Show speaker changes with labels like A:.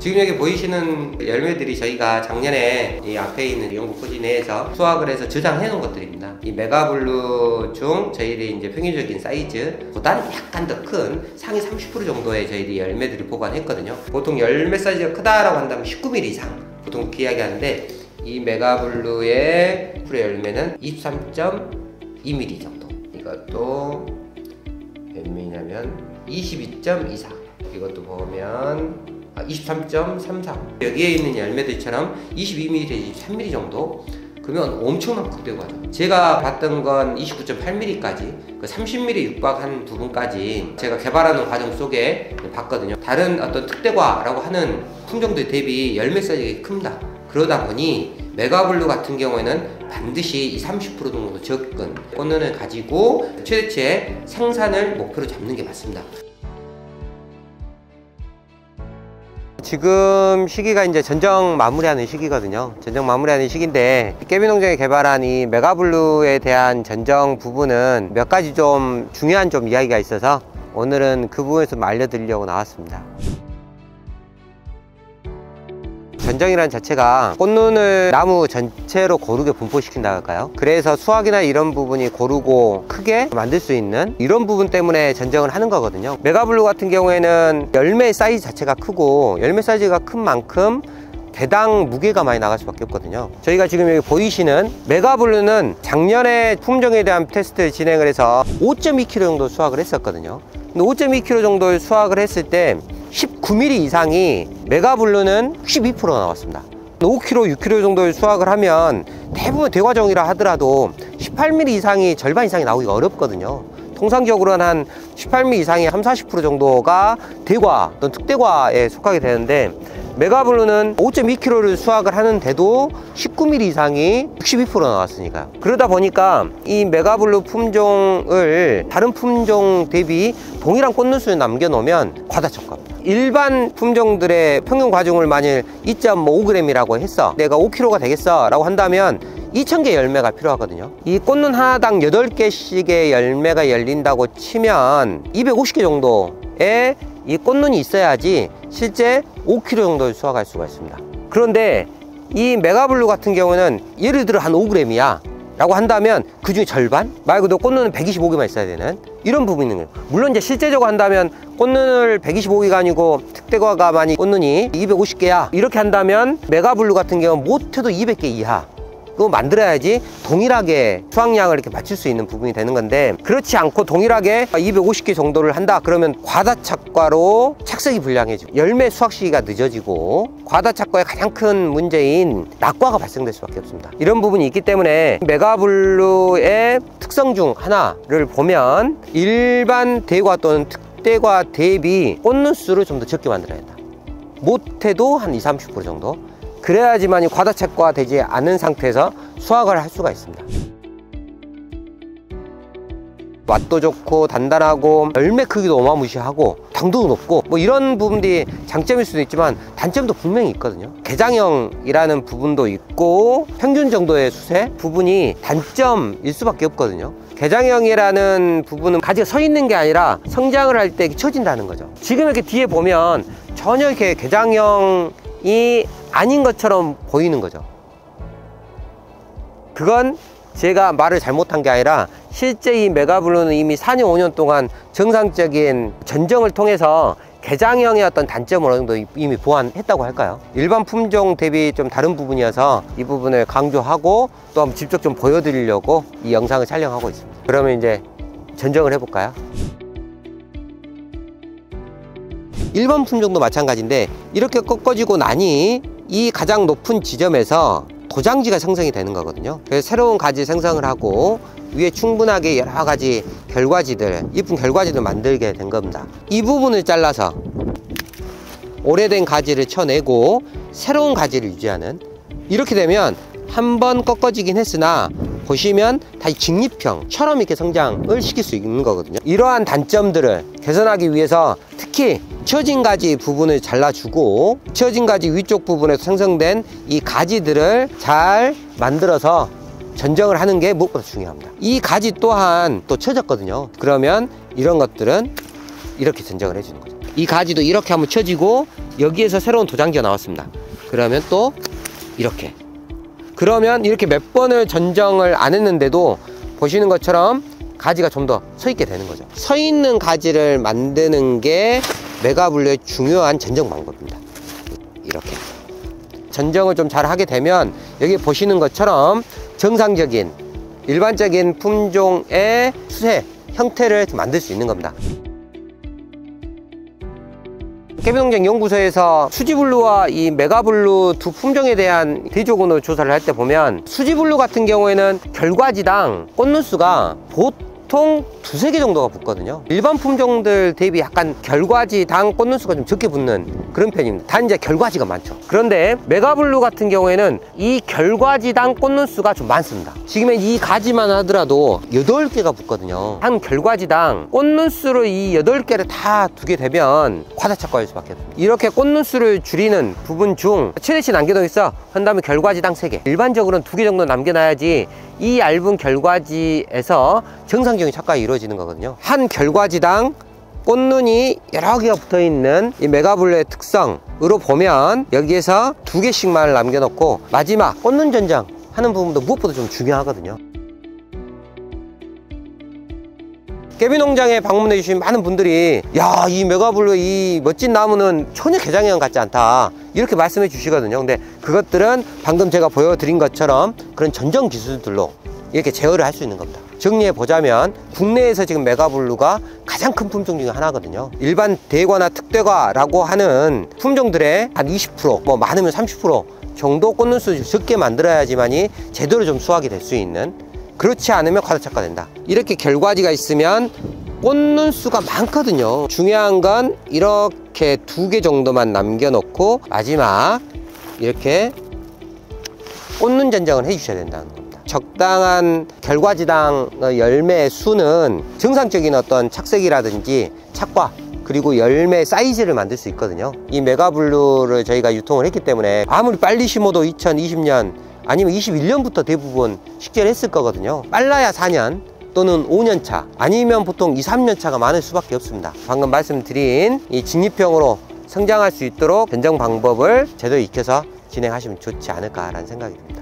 A: 지금 여기 보이시는 열매들이 저희가 작년에 이 앞에 있는 영국 토지 내에서 수확을 해서 저장해 놓은 것들입니다. 이 메가블루 중 저희들이 이제 평균적인 사이즈보다는 약간 더 큰 상위 30% 정도의 저희들이 열매들을 보관했거든요. 보통 열매 사이즈가 크다라고 한다면 19mm 이상 보통 그렇게 이야기하는데, 이 메가블루의 풀의 열매는 23.2mm 정도. 이것도 몇 mm냐면 22.24. 이것도 보면 23.33. 여기에 있는 열매들처럼 22mm에서 23mm 정도, 그러면 엄청난 크대고 하죠. 제가 봤던 건 29.8mm까지, 그 30mm 육박한 부분까지 제가 개발하는 과정 속에 봤거든요. 다른 어떤 특대과라고 하는 품종들 대비 열매 사이즈가 큽니다. 그러다 보니 메가블루 같은 경우에는 반드시 30% 정도 접근 꽃눈을 가지고 최대치의 생산을 목표로 잡는 게 맞습니다. 지금 시기가 이제 전정 마무리하는 시기거든요. 전정 마무리하는 시기인데, 깨비농장이 개발한 이 메가블루에 대한 전정 부분은 몇 가지 좀 중요한 이야기가 있어서 오늘은 그 부분에서 좀 알려드리려고 나왔습니다. 전정이라는 자체가 꽃눈을 나무 전체로 고르게 분포시킨다 할까요? 그래서 수확이나 이런 부분이 고르고 크게 만들 수 있는 이런 부분 때문에 전정을 하는 거거든요. 메가블루 같은 경우에는 열매 사이즈 자체가 크고, 열매 사이즈가 큰 만큼 개당 무게가 많이 나갈 수밖에 없거든요. 저희가 지금 여기 보이시는 메가블루는 작년에 품종에 대한 테스트를 진행을 해서 5.2kg 정도 수확을 했었거든요. 근데 5.2kg 정도 수확을 했을 때 19mm 이상이 메가블루는 62%가 나왔습니다. 5kg, 6kg 정도의 수확을 하면 대부분 대과정이라 하더라도 18mm 이상이, 절반 이상이 나오기가 어렵거든요. 통상적으로는 한 18mm 이상이 30-40% 정도가 대과 또는 특대과에 속하게 되는데, 메가블루는 5.2kg를 수확을 하는데도 19mm 이상이 62% 나왔으니까요. 그러다 보니까 이 메가블루 품종을 다른 품종 대비 동일한 꽃눈수를 남겨놓으면 과다촉과입니다. 일반 품종들의 평균 과중을 만일 2.5g이라고 했어, 내가 5kg가 되겠어 라고 한다면 2000개 열매가 필요하거든요. 이 꽃눈 하나당 8개씩의 열매가 열린다고 치면 250개 정도의 이 꽃눈이 있어야지 실제 5kg 정도를 수확할 수가 있습니다. 그런데 이 메가블루 같은 경우는 예를 들어 한 5g이야 라고 한다면 그 중에 절반? 말 그대로 꽃눈은 125개만 있어야 되는 이런 부분이 있는 거예요. 물론 이제 실제적으로 한다면 꽃눈을 125개가 아니고 특대과가 많이 꽃눈이 250개야 이렇게 한다면 메가블루 같은 경우는 못해도 200개 이하 그거 만들어야지 동일하게 수확량을 이렇게 맞출 수 있는 부분이 되는 건데, 그렇지 않고 동일하게 250개 정도를 한다 그러면 과다착과로 착색이 불량해지고 열매 수확 시기가 늦어지고, 과다착과의 가장 큰 문제인 낙과가 발생될 수밖에 없습니다. 이런 부분이 있기 때문에 메가블루의 특성 중 하나를 보면 일반 대과 또는 특대과 대비 꽃눈 수를 좀 더 적게 만들어야 된다. 못해도 한 20-30% 정도, 그래야지만 과다착과가 되지 않은 상태에서 수확을 할 수가 있습니다. 맛도 좋고 단단하고 열매 크기도 어마무시하고 당도도 높고 뭐 이런 부분들이 장점일 수도 있지만 단점도 분명히 있거든요. 개장형이라는 부분도 있고 평균 정도의 수세 부분이 단점일 수밖에 없거든요. 개장형이라는 부분은 가지가 서 있는 게 아니라 성장을 할 때 처진다는 거죠. 지금 이렇게 뒤에 보면 전혀 이렇게 개장형이 아닌 것처럼 보이는 거죠. 그건 제가 말을 잘못한 게 아니라 실제 이 메가블루는 이미 4년 5년 동안 정상적인 전정을 통해서 개장형의 어떤 단점을 어느 정도 이미 보완했다고 할까요? 일반 품종 대비 좀 다른 부분이어서 이 부분을 강조하고 또 한번 직접 좀 보여드리려고 이 영상을 촬영하고 있습니다. 그러면 이제 전정을 해볼까요? 일반 품종도 마찬가지인데 이렇게 꺾어지고 나니 이 가장 높은 지점에서 도장지가 생성이 되는 거거든요. 그래서 새로운 가지 생성을 하고 위에 충분하게 여러 가지 결과지들, 이쁜 결과지들 만들게 된 겁니다. 이 부분을 잘라서 오래된 가지를 쳐내고 새로운 가지를 유지하는, 이렇게 되면 한번 꺾어지긴 했으나 보시면 다시 직립형처럼 이렇게 성장을 시킬 수 있는 거거든요. 이러한 단점들을 개선하기 위해서 특히 처진 가지 부분을 잘라주고 처진 가지 위쪽 부분에서 생성된 이 가지들을 잘 만들어서 전정을 하는 게 무엇보다 중요합니다. 이 가지 또한 또 처졌거든요. 그러면 이런 것들은 이렇게 전정을 해주는 거죠. 이 가지도 이렇게 한번 쳐지고 여기에서 새로운 도장지가 나왔습니다. 그러면 또 이렇게, 그러면 이렇게 몇 번을 전정을 안 했는데도 보시는 것처럼 가지가 좀 더 서 있게 되는 거죠. 서 있는 가지를 만드는 게 메가블루의 중요한 전정 방법입니다. 이렇게 전정을 좀 잘 하게 되면 여기 보시는 것처럼 정상적인 일반적인 품종의 수세 형태를 만들 수 있는 겁니다. 깨비농장 연구소에서 수지블루와 이 메가블루 두 품종에 대한 대조군으로 조사를 할 때 보면, 수지블루 같은 경우에는 결과지당 꽃눈수가 보통 두세 개 정도가 붙거든요. 일반 품종들 대비 약간 결과지당 꽃눈수가 좀 적게 붙는 그런 편입니다. 단 이제 결과지가 많죠. 그런데 메가블루 같은 경우에는 이 결과지당 꽃눈수가 좀 많습니다. 지금 이 가지만 하더라도 8개가 붙거든요. 한 결과지당 꽃눈수를 이 8개를 다 두게 되면 과다착과일 수밖에 없습니다. 이렇게 꽃눈수를 줄이는 부분 중 최대치 남겨놓고 있어 한 다음에 결과지당 3개, 일반적으로는 2개 정도 남겨놔야지 이 얇은 결과지에서 정상적인 착과가 이루어지는 거거든요. 한 결과지당 꽃눈이 여러 개가 붙어 있는 이 메가블루의 특성으로 보면 여기에서 2개씩만 남겨놓고 마지막 꽃눈 전장 하는 부분도 무엇보다 좀 중요하거든요. 깨비농장에 방문해 주신 많은 분들이 야, 이 메가블루 이 멋진 나무는 전혀 개장형 같지 않다 이렇게 말씀해 주시거든요. 근데 그것들은 방금 제가 보여드린 것처럼 그런 전정 기술들로 이렇게 제어를 할 수 있는 겁니다. 정리해 보자면 국내에서 지금 메가블루가 가장 큰 품종 중에 하나거든요. 일반 대과나 특대과라고 하는 품종들의 한 20%, 뭐 많으면 30% 정도 꽃눈수 적게 만들어야지만이 제대로 좀 수확이 될 수 있는, 그렇지 않으면 과다착과 된다. 이렇게 결과지가 있으면 꽃눈수가 많거든요. 중요한 건 이렇게 2개 정도만 남겨놓고 마지막 이렇게 꽃눈 전정을 해 주셔야 된다는 겁니다. 적당한 결과지당 열매의 수는 정상적인 어떤 착색이라든지 착과, 그리고 열매 사이즈를 만들 수 있거든요. 이 메가블루를 저희가 유통을 했기 때문에 아무리 빨리 심어도 2020년 아니면 21년부터 대부분 식재를 했을 거거든요. 빨라야 4년 또는 5년 차, 아니면 보통 2, 3년 차가 많을 수밖에 없습니다. 방금 말씀드린 이 진입형으로 성장할 수 있도록 전정 방법을 제대로 익혀서 진행하시면 좋지 않을까라는 생각이 듭니다.